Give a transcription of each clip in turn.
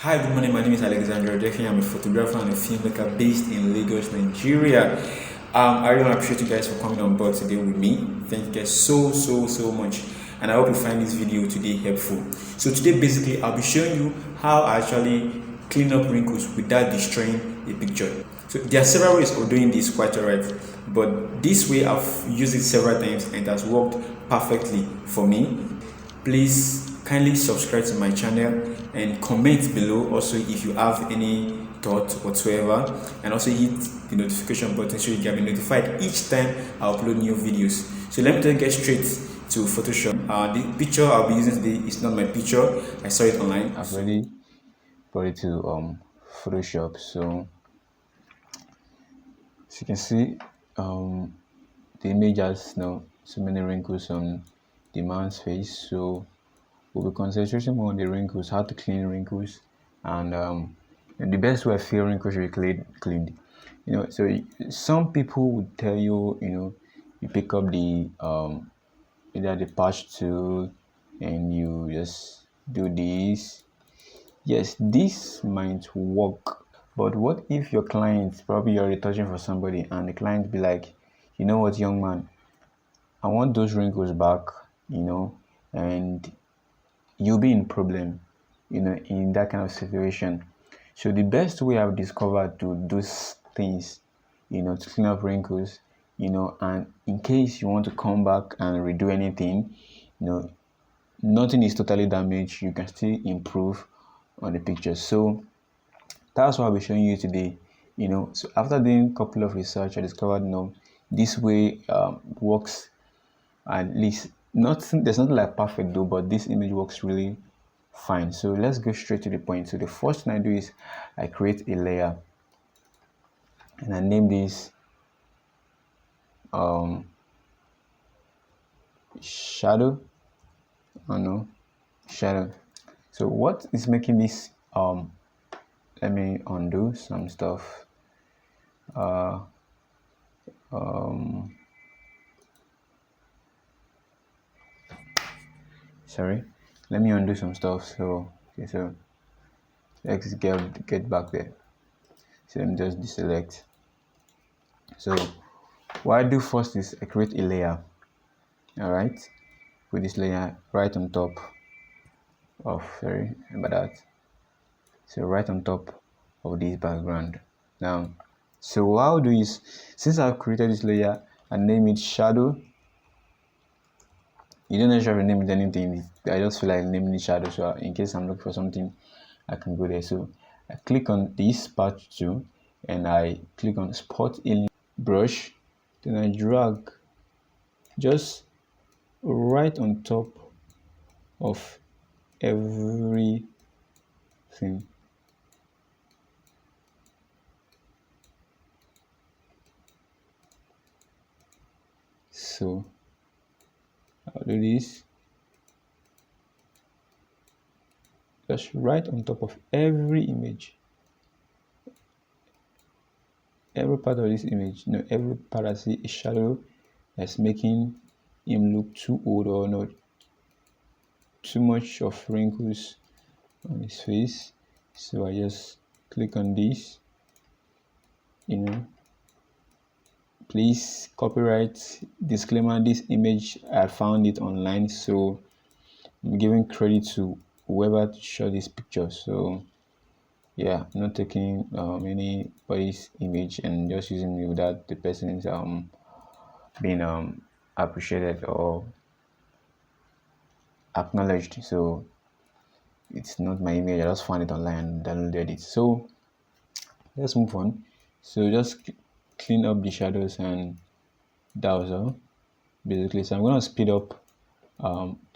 Hi, good morning. My name is Alexander Defi. I'm a photographer and a filmmaker based in Lagos, Nigeria. I really appreciate you guys for coming on board today with me. Thank you guys so much. And I hope you find this video today helpful. So today, basically, I'll be showing you how I actually clean up wrinkles without destroying a picture. So there are several ways of doing this, quite alright. But this way, I've used it several times and it has worked perfectly for me. Please kindly subscribe to my channel and comment below also if you have any thought whatsoever, and also hit the notification button so you can be notified each time I upload new videos. So let me just get straight to Photoshop. The picture I'll be using today is not my picture. I saw it online. I've already brought it to Photoshop. So as you can see, the image has so many wrinkles on the man's face. So we'll be concentrating more on the wrinkles, how to clean wrinkles, and the best way I feel wrinkles should be cleaned. So some people would tell you, you pick up the either the patch tool and you just do this. Yes, this might work, but what if your client, probably you're retouching for somebody, and the client be like, you know what, young man, I want those wrinkles back, and you'll be in problem, in that kind of situation. So the best way I've discovered to do things, to clean up wrinkles, and in case you want to come back and redo anything, nothing is totally damaged, you can still improve on the picture. So that's what I'll be showing you today. So after doing a couple of research, I discovered this way works. At least nothing, there's nothing like perfect though, but this image works really fine. So let's go straight to the point. So the first thing I do is I create a layer and I name this shadow. Oh no, shadow. So what is making this let me undo some stuff. Sorry, let me undo some stuff. So okay, so let's get back there. So let me just deselect. So what I do first is I create a layer. All right, put this layer right on top of, sorry about that, so right on top of this background. Now, so what I'll do is, since I've created this layer, I name it shadow. You don't necessarily name it anything, I just feel like naming it shadow, so in case I'm looking for something I can go there. So I click on this part 2 and I click on spot in brush, then I drag just right on top of everything. So I'll do this just right on top of every image, every part of this image. Every part I see a shadow that's making him look too old or not too much of wrinkles on his face. So I just click on this. Please, copyright disclaimer, this image I found it online, so I'm giving credit to whoever shot this picture. So yeah, I'm not taking anybody's image and just using it without the person's being appreciated or acknowledged. So it's not my image, I just found it online and downloaded it. So let's move on. So just clean up the shadows, and that was all basically. So I'm going to speed up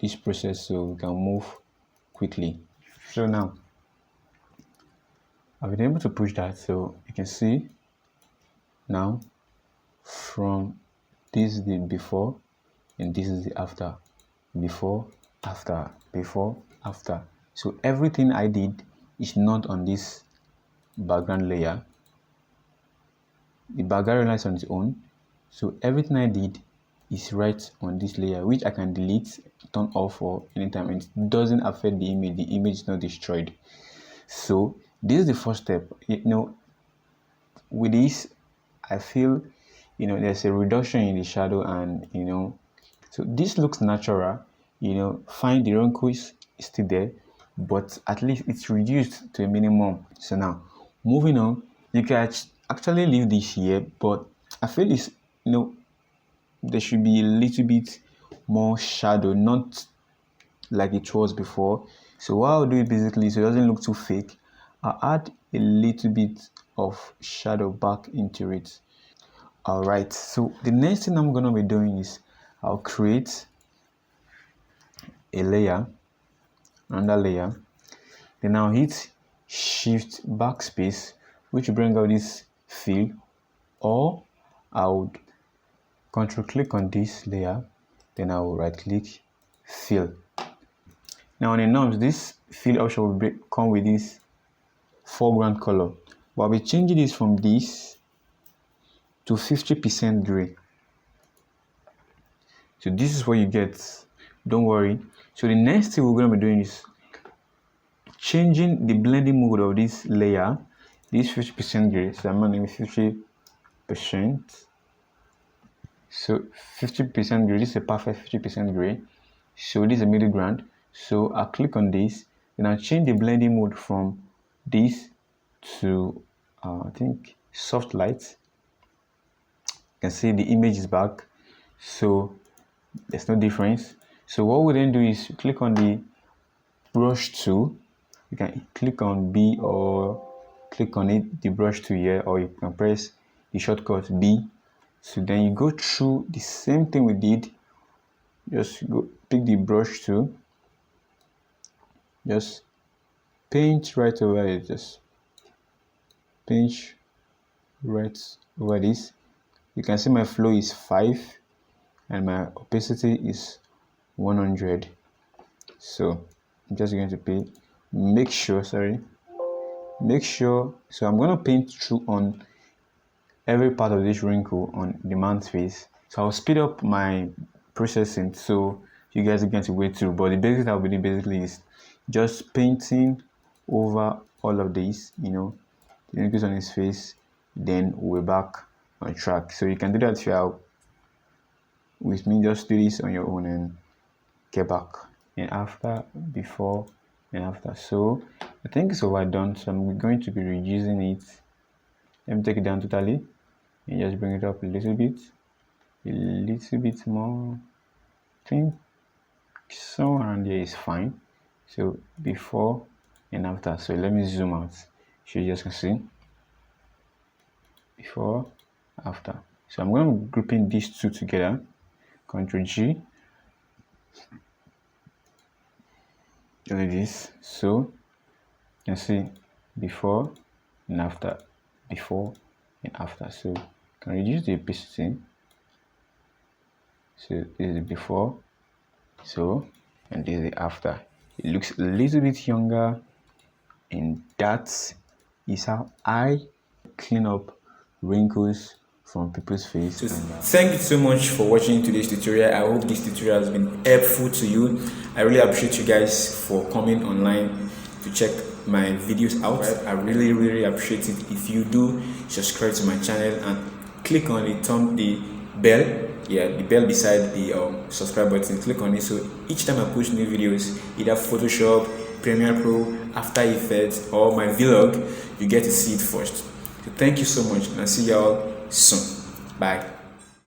this process so we can move quickly. So now I've been able to push that, so you can see now from this is the before and this is the after. Before, after, before, after. So everything I did is not on this background layer. The background layer is on its own, so everything I did is right on this layer, which I can delete, turn off for anytime, and it doesn't affect the image. The image is not destroyed. So this is the first step. With this, I feel there's a reduction in the shadow, and so this looks natural. Fine, the wrinkles is still there, but at least it's reduced to a minimum. So now, moving on, you can actually leave this here, but I feel it's there should be a little bit more shadow, not like it was before. So what I'll do is basically, so it doesn't look too fake, I'll add a little bit of shadow back into it. All right, so the next thing I'm gonna be doing is I'll create a layer, another layer, then I'll hit shift backspace, which will bring out this fill, or I would control click on this layer, then I will right click fill. Now on the norms, this fill option will come with this foreground color, but I'll be changing this from this to 50% gray. So this is what you get, don't worry. So the next thing we're going to be doing is changing the blending mode of this layer, this 50% gray. So I'm going to name 50%. So 50% gray, this is a perfect 50% gray. So this is a middle ground. So I'll click on this, and I'll change the blending mode from this to I think soft light. You can see the image is back, so there's no difference. So what we then do is click on the brush tool. You can click on B or click on it, the brush tool here, or you can press the shortcut B. So then you go through the same thing we did. Just go pick the brush tool, just paint right over it, just paint right over this. You can see my flow is 5 and my opacity is 100. So I'm just going to make sure, so I'm going to paint through on every part of this wrinkle on the man's face. So I'll speed up my processing so you guys are going to wait through, but the basics I'll be doing basically is just painting over all of these, the wrinkles on his face, then we're back on track. So you can do that if you're with me. Just do this on your own and get back. And after, before and after. So I think it's overdone, so I'm going to be reducing it. Let me take it down totally and just bring it up a little bit more. I think somewhere around here is fine. So before and after. So let me zoom out so you just can see before, after. So I'm going to be grouping these two together. Ctrl G, like this. So you can see before and after, before and after. So you can reduce the opacity. So this is the before, so, and this is the after. It looks a little bit younger, and that is how I clean up wrinkles from people's face. So thank you so much for watching today's tutorial. I hope this tutorial has been helpful to you. I really appreciate you guys for coming online to check my videos out. I really appreciate it. If you do, subscribe to my channel and click on the bell. Yeah, the bell beside the subscribe button. Click on it, so each time I post new videos, either Photoshop, Premiere Pro, After Effects, or my vlog, you get to see it first. So thank you so much, and I'll see y'all soon. Bye.